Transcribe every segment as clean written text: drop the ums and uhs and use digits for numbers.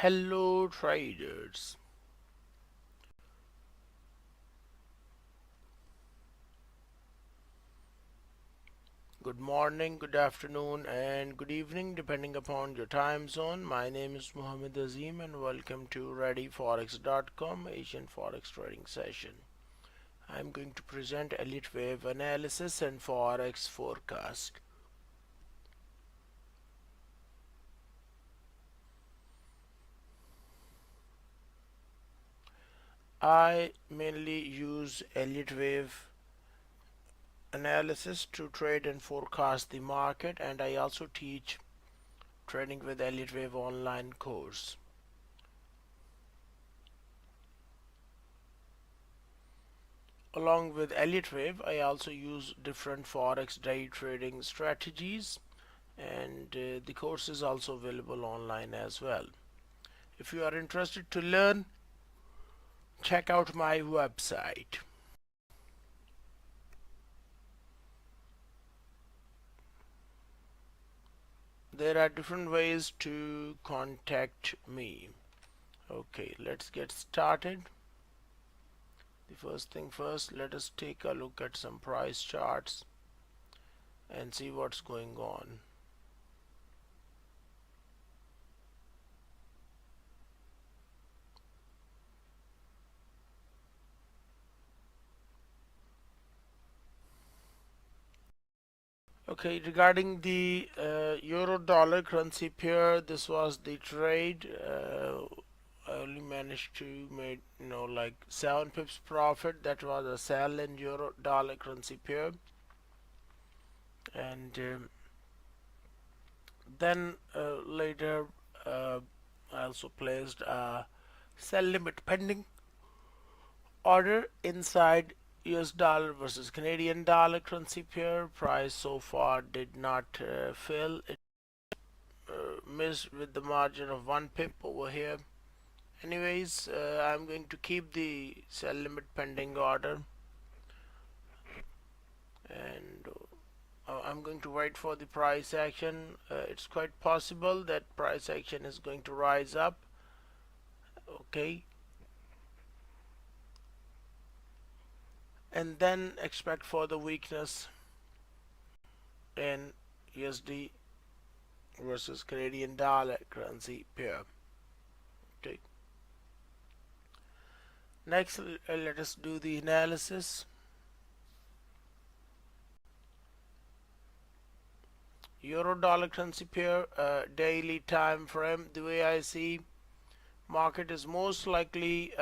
Hello traders. Good morning, good afternoon and good evening depending upon your time zone. My name is Muhammad Azim and welcome to ReadyForex.com Asian Forex trading session. I'm going to present Elliot Wave Analysis and Forex Forecast. I mainly use Elliot Wave Analysis to trade and forecast the market, and I also teach Trading with Elliot Wave online course. Along with Elliot Wave, I also use different Forex day trading strategies, and the course is also available online as well. If you are interested to learn, check out my website. There are different ways to contact me. Okay, let's get started. The first thing first, let us take a look at some price charts and see what's going on. Okay, regarding the euro dollar currency pair, this was the trade. I only managed to make like 7 pips profit. That was a sell in euro dollar currency pair, and then later I also placed a sell limit pending order inside US dollar versus Canadian dollar currency pair. Price so far did not fill. It missed with the margin of 1 pip over here. Anyways, I'm going to keep the sell limit pending order, and I'm going to wait for the price action. It's quite possible that price action is going to rise up. Okay, and then expect further weakness in USD versus Canadian dollar currency pair. Okay. Next, let us do the analysis. Euro dollar currency pair, daily time frame. The way I see, market is most likely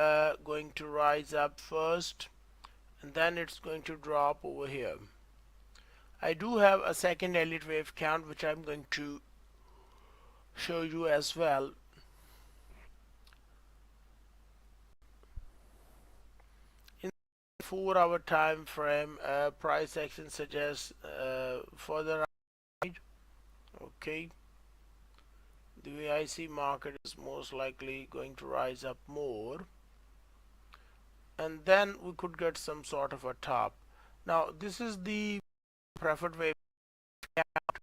going to rise up first, and then it's going to drop over here. I do have a second Elliott wave count, which I'm going to show you as well. In the 4-hour time frame, price action suggests further rise. Okay, the way I see, market is most likely going to rise up more, and then we could get some sort of a top. Now this is the preferred wave count.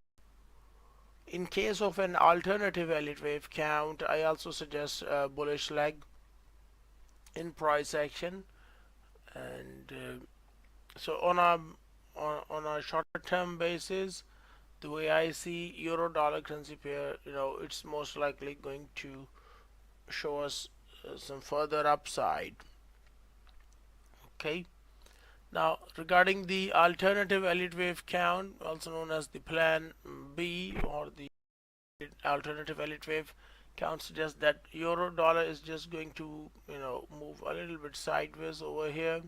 In case of an alternative Elliott wave count, I also suggest a bullish leg in price action, and so on a shorter term basis, the way I see euro dollar currency pair, it's most likely going to show us some further upside. Okay, now regarding the alternative Elliott wave count, also known as the plan B or the alternative Elliott wave count, suggests that euro dollar is just going to move a little bit sideways over here,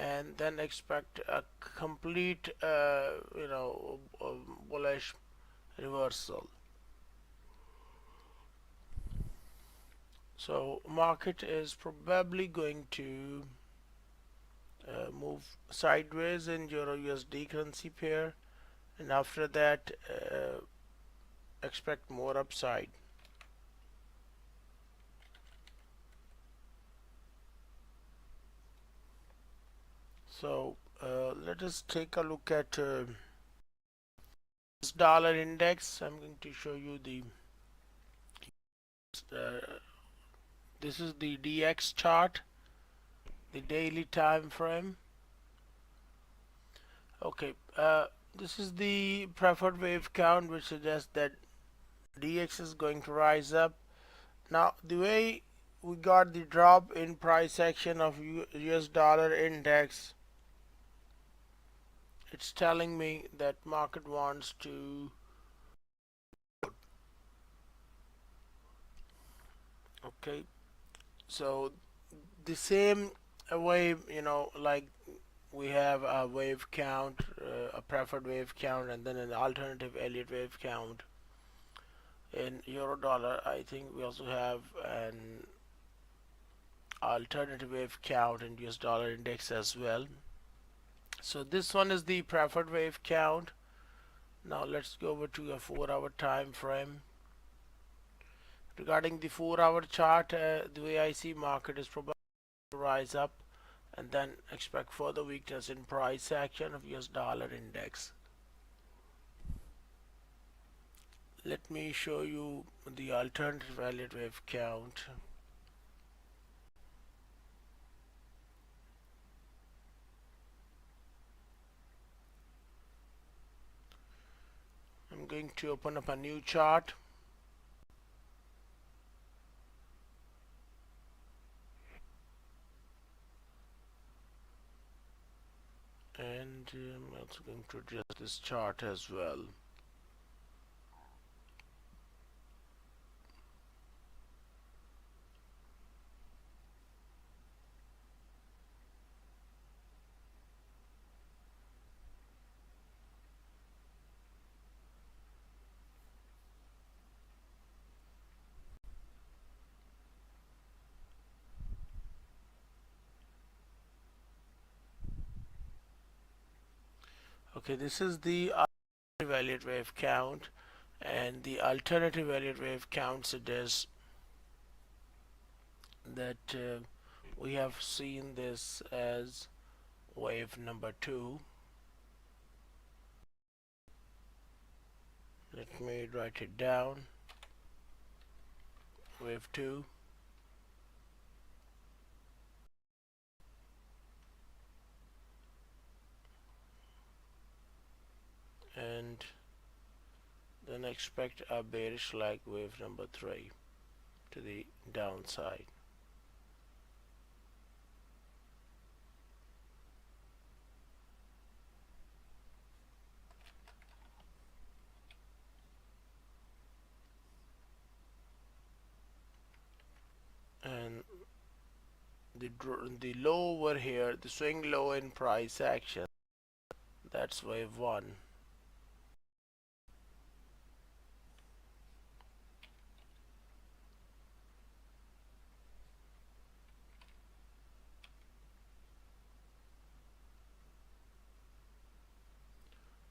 and then expect a complete bullish reversal. So market is probably going to move sideways in euro USD currency pair, and after that expect more upside. So let us take a look at US dollar index. I'm going to show you the this is the DX chart, the daily time frame. Okay, this is the preferred wave count, which suggests that DX is going to rise up. Now, the way we got the drop in price action of US dollar index, it's telling me that market wants to, okay, so the same wave, like we have a wave count, a preferred wave count, and then an alternative Elliott wave count. In euro dollar, I think we also have an alternative wave count in US dollar index as well. So this one is the preferred wave count. Now let's go over to a 4-hour time frame. Regarding the 4-hour chart, the way I see market is probably to rise up and then expect further weakness in price action of US dollar index. Let me show you the alternative Elliott wave count. I'm going to open up a new chart. And I'm also going to adjust this chart as well. Okay, this is the alternative Elliott wave count, and the alternative Elliott wave count suggests that we have seen this as wave number 2. Let me write it down. Wave 2. And then expect a bearish like wave number 3 to the downside. And the low over here, the swing low in price action, that's wave 1.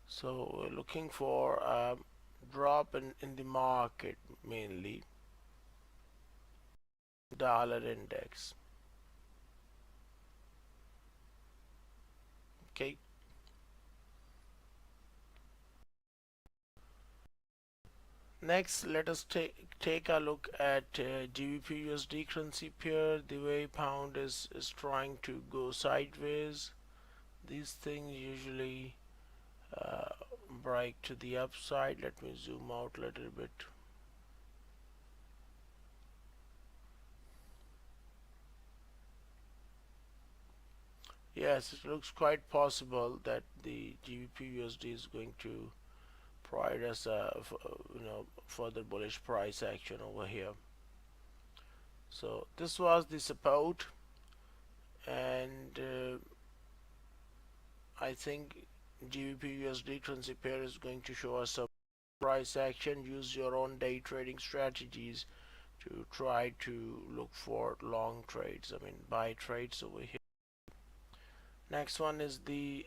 So we're looking for a drop in the market, mainly dollar index. Okay. Next, let us take a look at GBPUSD currency pair. The way pound is trying to go sideways. These things usually break to the upside. Let me zoom out a little bit. Yes, it looks quite possible that the GBPUSD is going to provide us a further bullish price action over here. So this was the support, and I think GBPUSD currency pair is going to show us some price action. Use your own day trading strategies to try to look for long trades, I mean buy trades over here. Next one is the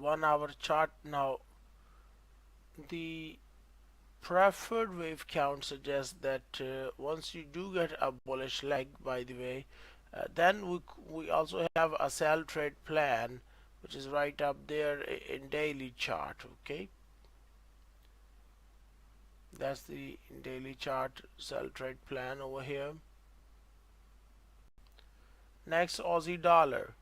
1-hour chart. Now the preferred wave count suggests that once you do get a bullish leg, by the way, then we also have a sell trade plan, which is right up there in daily chart. Okay, That's the daily chart sell trade plan over here. Next, Aussie dollar.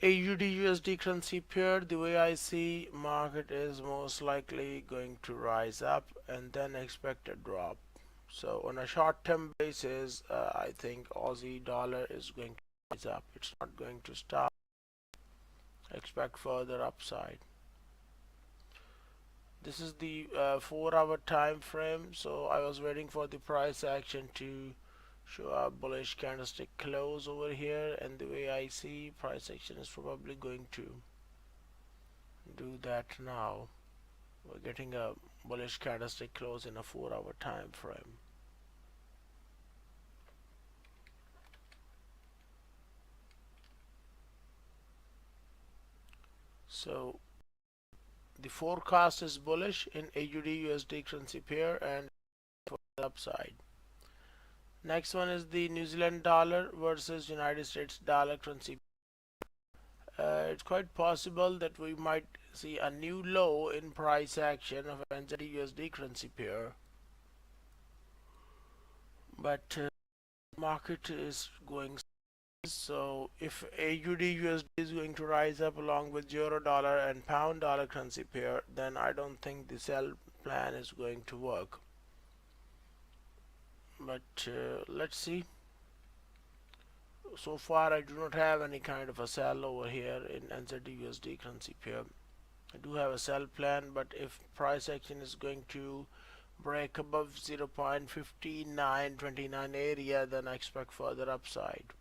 AUDUSD currency pair, the way I see market is most likely going to rise up and then expect a drop. So on a short-term basis, I think Aussie dollar is going to rise up. It's not going to stop. Expect further upside. This is the 4-hour time frame. So I was waiting for the price action to show a bullish candlestick close over here, and the way I see price action is probably going to do that now. We're getting a bullish candlestick close in a 4-hour time frame. So the forecast is bullish in AUD USD currency pair and for the upside. Next one is the New Zealand dollar versus United States dollar currency. It's quite possible that we might see a new low in price action of NZDUSD currency pair, but market is going. So if AUD USD is going to rise up along with euro dollar and pound dollar currency pair, then I don't think the sell plan is going to work. But let's see. So far I do not have any kind of a sell over here in NZDUSD currency pair. I do have a sell plan, but if price action is going to break above 0.5929 area, then I expect further upside.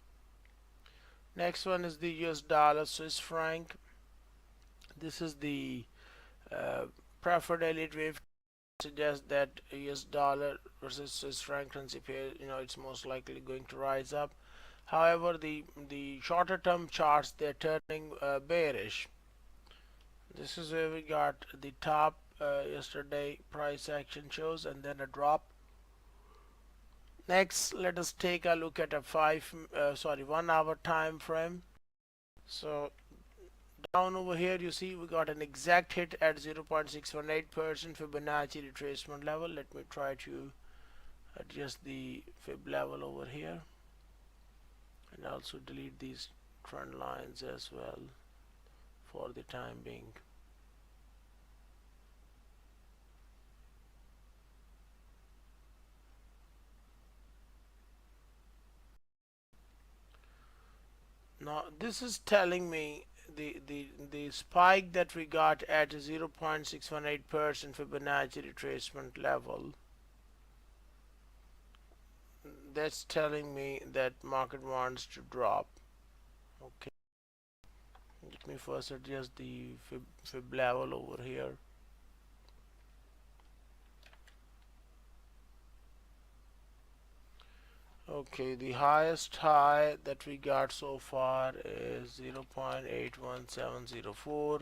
Next one is the US dollar Swiss franc. This is the preferred Elliot Wave suggests that US dollar versus Swiss franc currency pair, it's most likely going to rise up. However, the shorter term charts, they're turning bearish. This is where we got the top yesterday price action shows and then a drop. Next, let us take a look at a 1 hour time frame. So down over here you see we got an exact hit at 0.618% Fibonacci retracement level. Let me try to adjust the fib level over here and also delete these trend lines as well for the time being. Now this is telling me the spike that we got at 0.618% Fibonacci retracement level, that's telling me that market wants to drop. Okay, let me first adjust the fib level over here. Okay, the highest high that we got so far is 0.81704.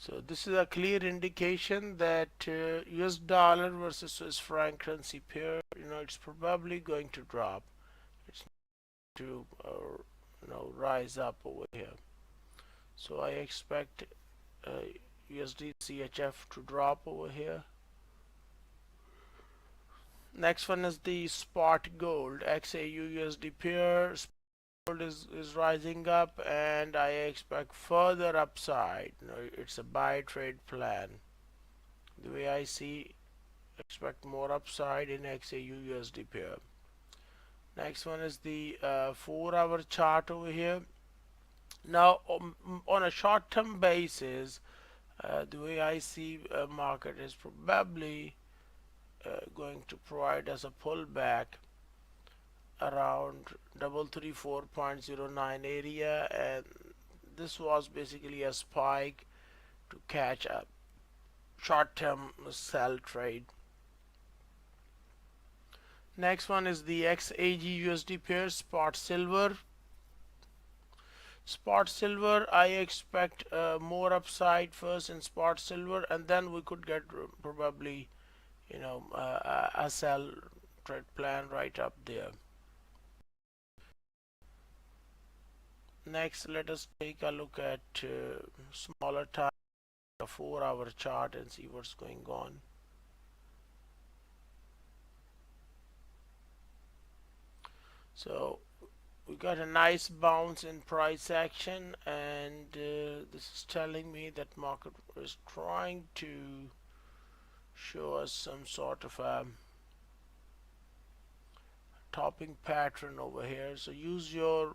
So this is a clear indication that US dollar versus Swiss franc currency pair, it's probably going to drop. It's to rise up over here. So I expect USDCHF to drop over here. Next one is the spot gold XAU USD pair. Gold is rising up and I expect further upside. It's a buy trade plan. The way I see, expect more upside in XAU USD pair. Next one is the 4-hour chart over here. Now on a short-term basis, the way I see market is probably going to provide us a pullback around 334.09 area, and this was basically a spike to catch a short-term sell trade. Next one is the XAUDUSD pair spot silver. Spot silver, I expect more upside first in spot silver, and then we could get probably, a sell trade plan right up there. Next, let us take a look at smaller time, a 4-hour chart, and see what's going on. So we got a nice bounce in price action, and this is telling me that market is trying to show us some sort of a topping pattern over here. So use your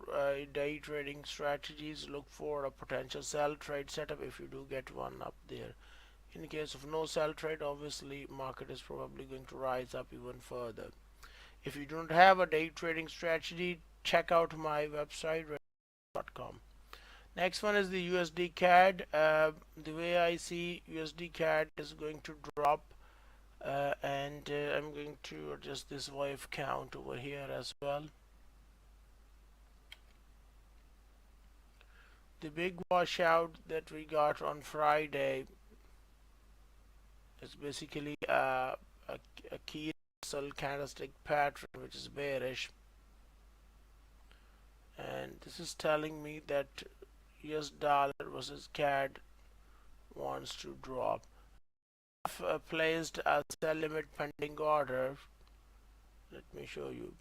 day trading strategies, look for a potential sell trade setup if you do get one up there. In case of no sell trade, obviously market is probably going to rise up even further. If you don't have a day trading strategy, check out my website .com. Next one is the USDCAD. The way I see USDCAD is going to drop, and I'm going to adjust this wave count over here as well. The big washout that we got on Friday is basically a key candlestick pattern which is bearish, and this is telling me that US dollar versus CAD wants to drop. I've placed a sell limit pending order. Let me show you.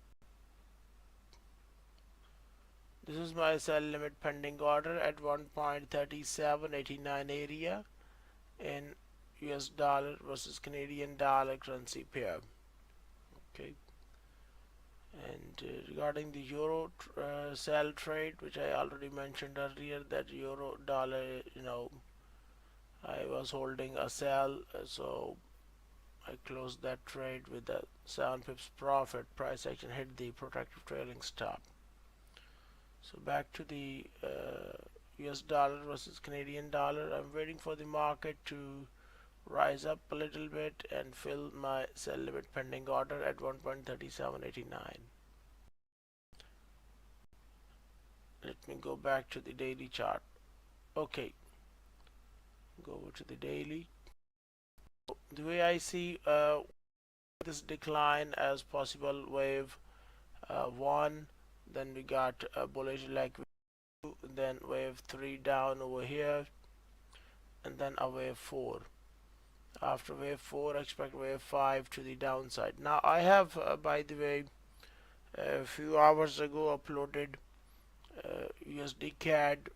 This is my sell limit pending order at 1.3789 area in US dollar versus Canadian dollar currency pair. Okay. And regarding the euro sell trade, which I already mentioned earlier, that euro dollar, I was holding a sell, so I closed that trade with a 7 pips profit. Price action hit the protective trailing stop. So back to the US dollar versus Canadian dollar. I'm waiting for the market to rise up a little bit and fill my sell limit pending order at 1.3789. Let me go back to the daily chart. Okay, go over to the daily. The way I see this decline as possible wave 1, then we got a bullish leg 2, then wave 3 down over here, and then a wave 4. After wave 4, expect wave 5 to the downside. Now I have, by the way, a few hours ago uploaded USDCAD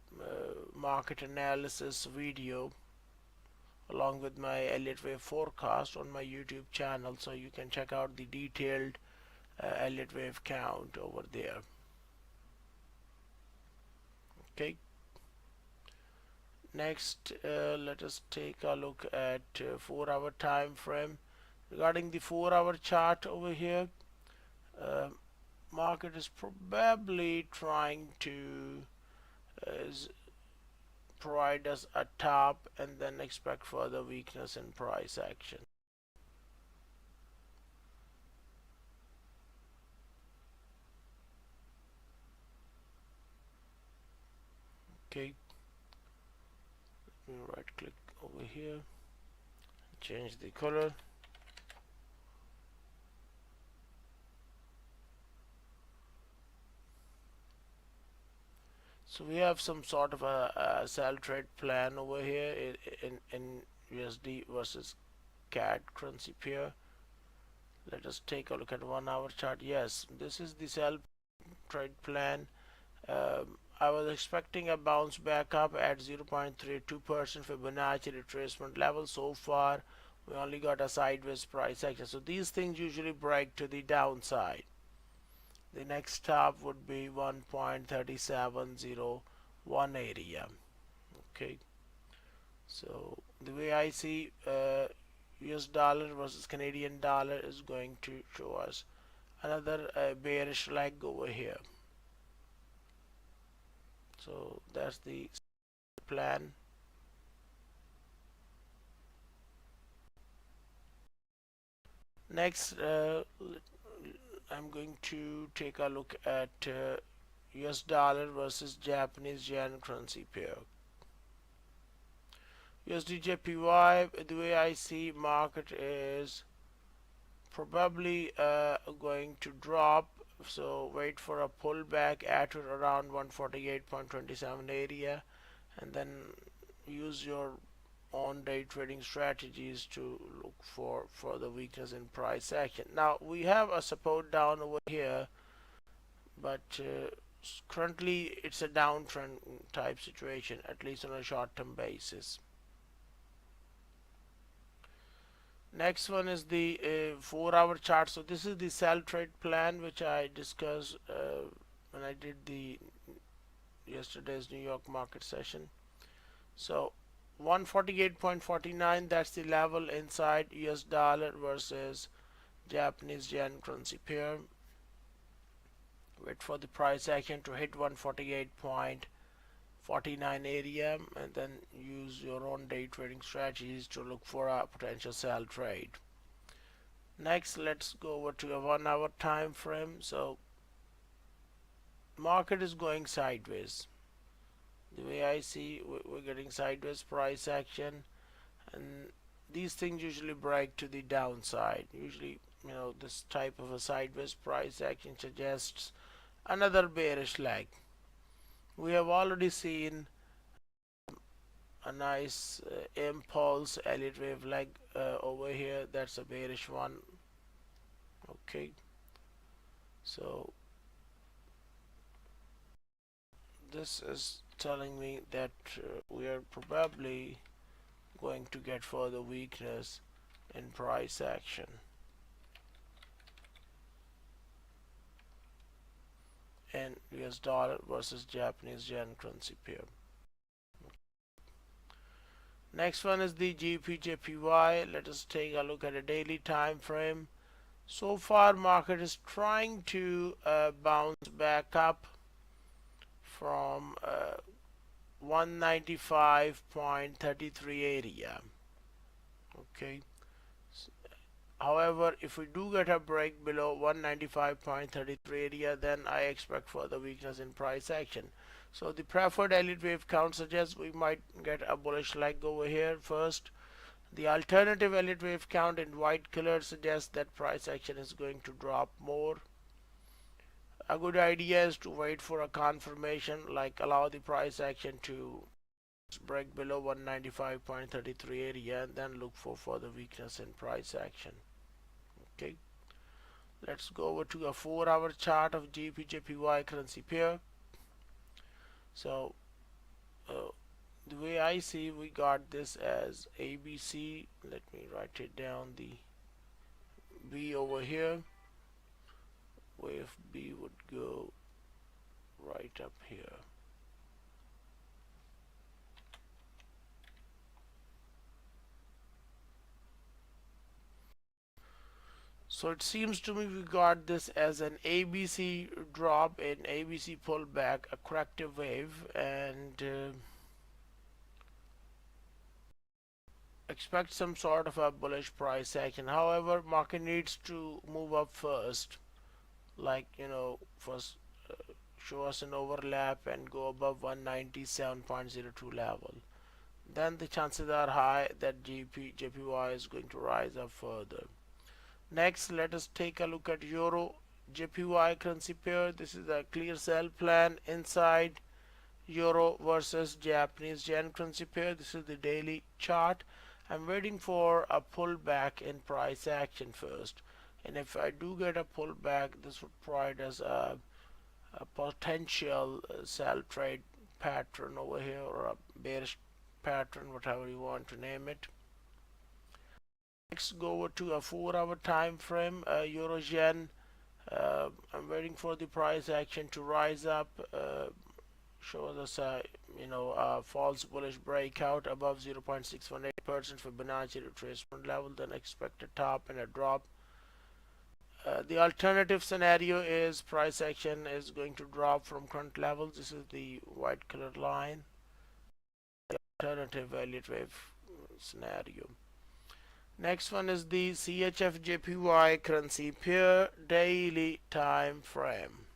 market analysis video along with my Elliot Wave forecast on my YouTube channel, so you can check out the detailed Elliot Wave count over there. Okay. Next, let us take a look at 4-hour time frame. Regarding the 4-hour chart over here, market is probably trying to provide us a top and then expect further weakness in price action. Okay, let me right click over here, change the color. So we have some sort of a sell trade plan over here in USD versus CAD currency pair. Let us take a look at 1-hour chart. Yes, this is the sell trade plan. I was expecting a bounce back up at 0.32% Fibonacci retracement level. So far, we only got a sideways price action. So these things usually break to the downside. The next stop would be 1.3701 area. Okay, so the way I see US dollar versus Canadian dollar is going to show us another bearish leg over here. So that's the plan. Next, I'm going to take a look at US dollar versus Japanese yen currency pair. USDJPY, the way I see market is probably going to drop, so wait for a pullback at or around 148.27 area, and then use your on day trading strategies to look for further weakness in price action. Now we have a support down over here, but currently it's a downtrend type situation, at least on a short-term basis. Next one is the 4-hour chart. So this is the sell trade plan which I discussed when I did the yesterday's New York market session. So 148.49, that's the level inside US dollar versus Japanese yen currency pair. Wait for the price action to hit 148.49 area, and then use your own day trading strategies to look for a potential sell trade. Next, let's go over to a 1-hour time frame. So market is going sideways. The way I see, we're getting sideways price action, and these things usually break to the downside. Usually, this type of a sideways price action suggests another bearish leg. We have already seen a nice impulse Elliot wave leg over here. That's a bearish one. Okay, so this is telling me that we are probably going to get further weakness in price action. And US dollar versus Japanese yen currency pair. Next one is the GBPJPY. Let us take a look at a daily time frame. So far market is trying to bounce back up from 195.33 area. Okay, however, if we do get a break below 195.33 area, then I expect further weakness in price action. So the preferred Elliott wave count suggests we might get a bullish leg over here first. The alternative Elliott wave count in white color suggests that price action is going to drop more. A good idea is to wait for a confirmation, like allow the price action to break below 195.33 area and then look for further weakness in price action. Okay, let's go over to a 4-hour chart of GBPJPY currency pair. So the way I see, we got this as ABC. Let me write it down. The B over here, wave B would go right up here. So it seems to me we got this as an ABC drop, an ABC pullback, a corrective wave, and expect some sort of a bullish price action. However, market needs to move up first, like first show us an overlap and go above 197.02 level. Then the chances are high that JPY is going to rise up further. Next, let us take a look at Euro JPY currency pair. This is a clear sell plan inside Euro versus Japanese yen currency pair. This is the daily chart. I'm waiting for a pullback in price action first, and if I do get a pullback, this would provide us a potential sell trade pattern over here, or a bearish pattern, whatever you want to name it. Next, go over to a 4-hour time frame, Euro Yen. I'm waiting for the price action to rise up, show us a false bullish breakout above 0.618% Fibonacci retracement level, then expect a top and a drop. The alternative scenario is price action is going to drop from current levels. This is the white colored line, the alternative Elliott wave scenario. Next one is the CHF JPY currency pair daily time frame.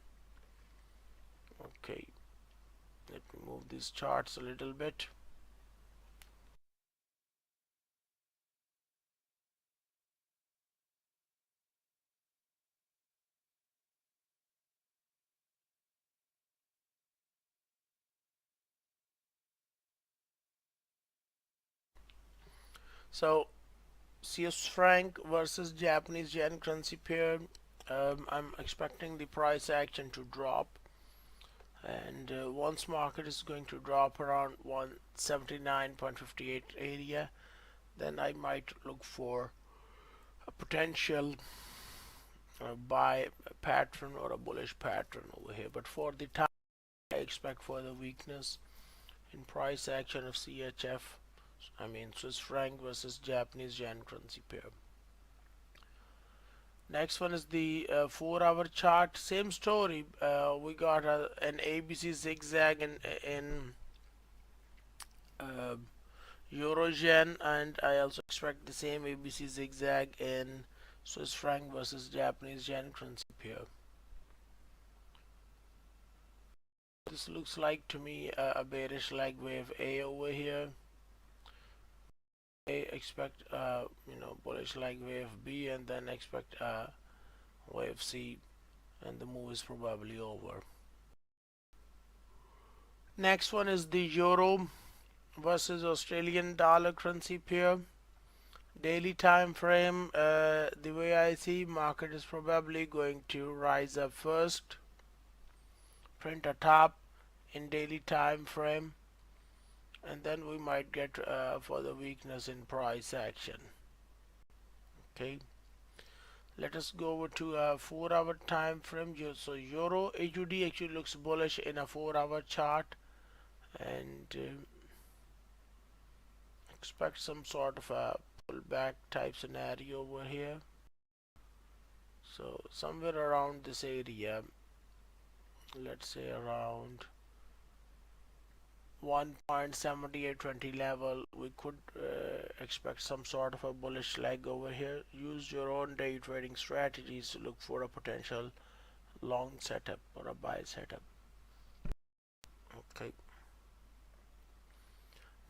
Okay, let me move these charts a little bit. So Swiss franc versus Japanese yen currency pair. I'm expecting the price action to drop, and once market is going to drop around 179.58 area, then I might look for a potential buy pattern or a bullish pattern over here. But for the time, I expect further weakness in price action of CHF. I mean Swiss franc versus Japanese yen currency pair. Next one is the 4-hour chart. Same story. We got an ABC zigzag in uh, Euro yen, and I also expect the same ABC zigzag in Swiss franc versus Japanese yen currency pair. This looks like to me a bearish leg wave A over here. I expect bullish leg wave B, and then expect wave C, and the move is probably over. Next one is the euro versus Australian dollar currency pair. Daily time frame, the way I see, market is probably going to rise up first, print a top in daily time frame, and then we might get further weakness in price action. Okay, let us go over to a 4-hour time frame. So euro AUD actually looks bullish in a 4-hour chart, and expect some sort of a pullback type scenario over here. So somewhere around this area, let's say around 1.7820 level, we could expect some sort of a bullish leg over here. Use your own day trading strategies to look for a potential long setup or a buy setup. Okay.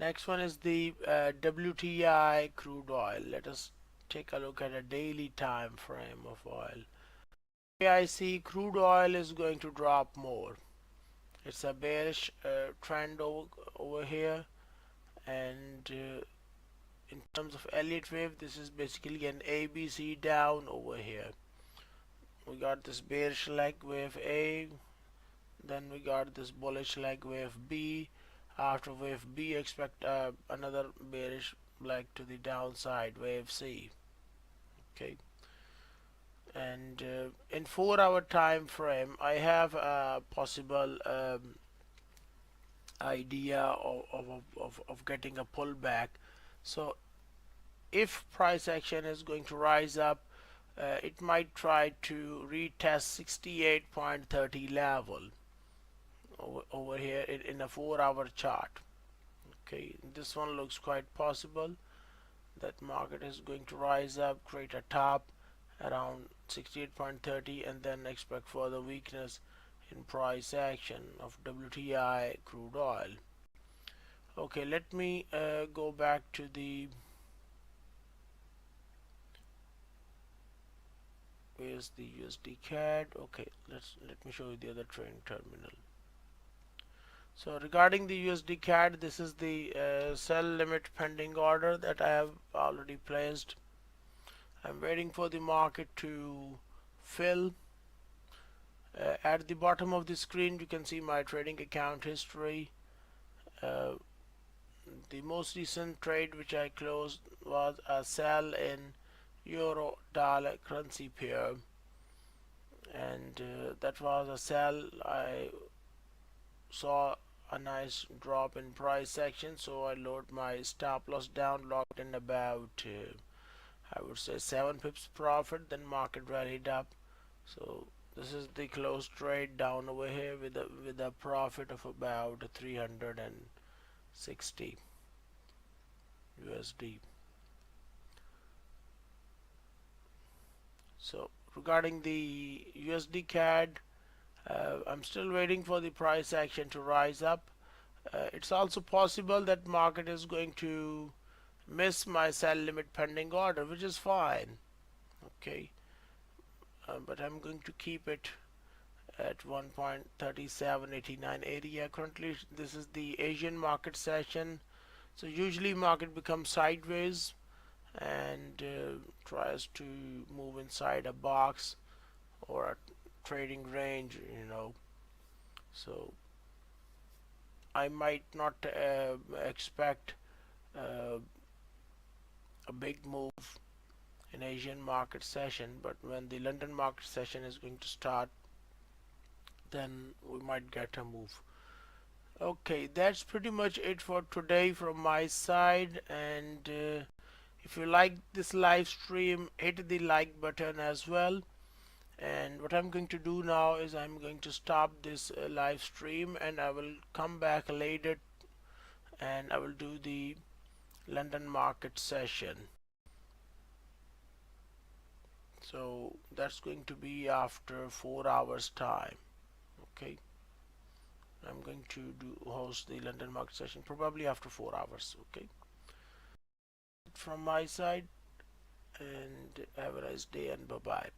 Next one is the WTI crude oil. Let us take a look at a daily time frame of oil. I see crude oil is going to drop more. It's a bearish trend over here, and in terms of Elliot wave, this is basically an ABC down over here. We got this bearish leg wave A, then we got this bullish leg wave B. After wave B, expect another bearish leg to the downside, wave C. Okay, and in 4-hour time frame, I have a possible idea of getting a pullback. So if price action is going to rise up, it might try to retest 68.30 level over here in a 4-hour chart. Okay, this one looks quite possible that market is going to rise up, create a top around 68.30, and then expect further weakness in price action of WTI crude oil. Okay, let me go back to the where's the USDCAD. Okay, let me show you the other trading terminal. So regarding the USDCAD, this is the sell limit pending order that I have already placed. I'm waiting for the market to fill. At the bottom of the screen, you can see my trading account history. The most recent trade which I closed was a sell in euro dollar currency pair, and that was a sell. I saw a nice drop in price action, so I lowered my stop loss down, locked in about I would say 7 pips profit. Then market rallied up, so this is the close trade down over here with a profit of about 360 USD. So regarding the USDCAD, I'm still waiting for the price action to rise up. It's also possible that market is going to miss my sell limit pending order, which is fine. Okay, but I'm going to keep it at 1.3789 area. Currently, this is the Asian market session. So usually market becomes sideways and tries to move inside a box or a trading range, So I might not expect uh, a big move in Asian market session, but when the London market session is going to start, then we might get a move. Okay, that's pretty much it for today from my side. And if you like this live stream, hit the like button as well. And what I'm going to do now is I'm going to stop this live stream, and I will come back later and I will do the London market session. So that's going to be after 4 hours time. Okay, I'm going to host the London market session probably after 4 hours. Okay, from my side, and have a nice day and bye bye.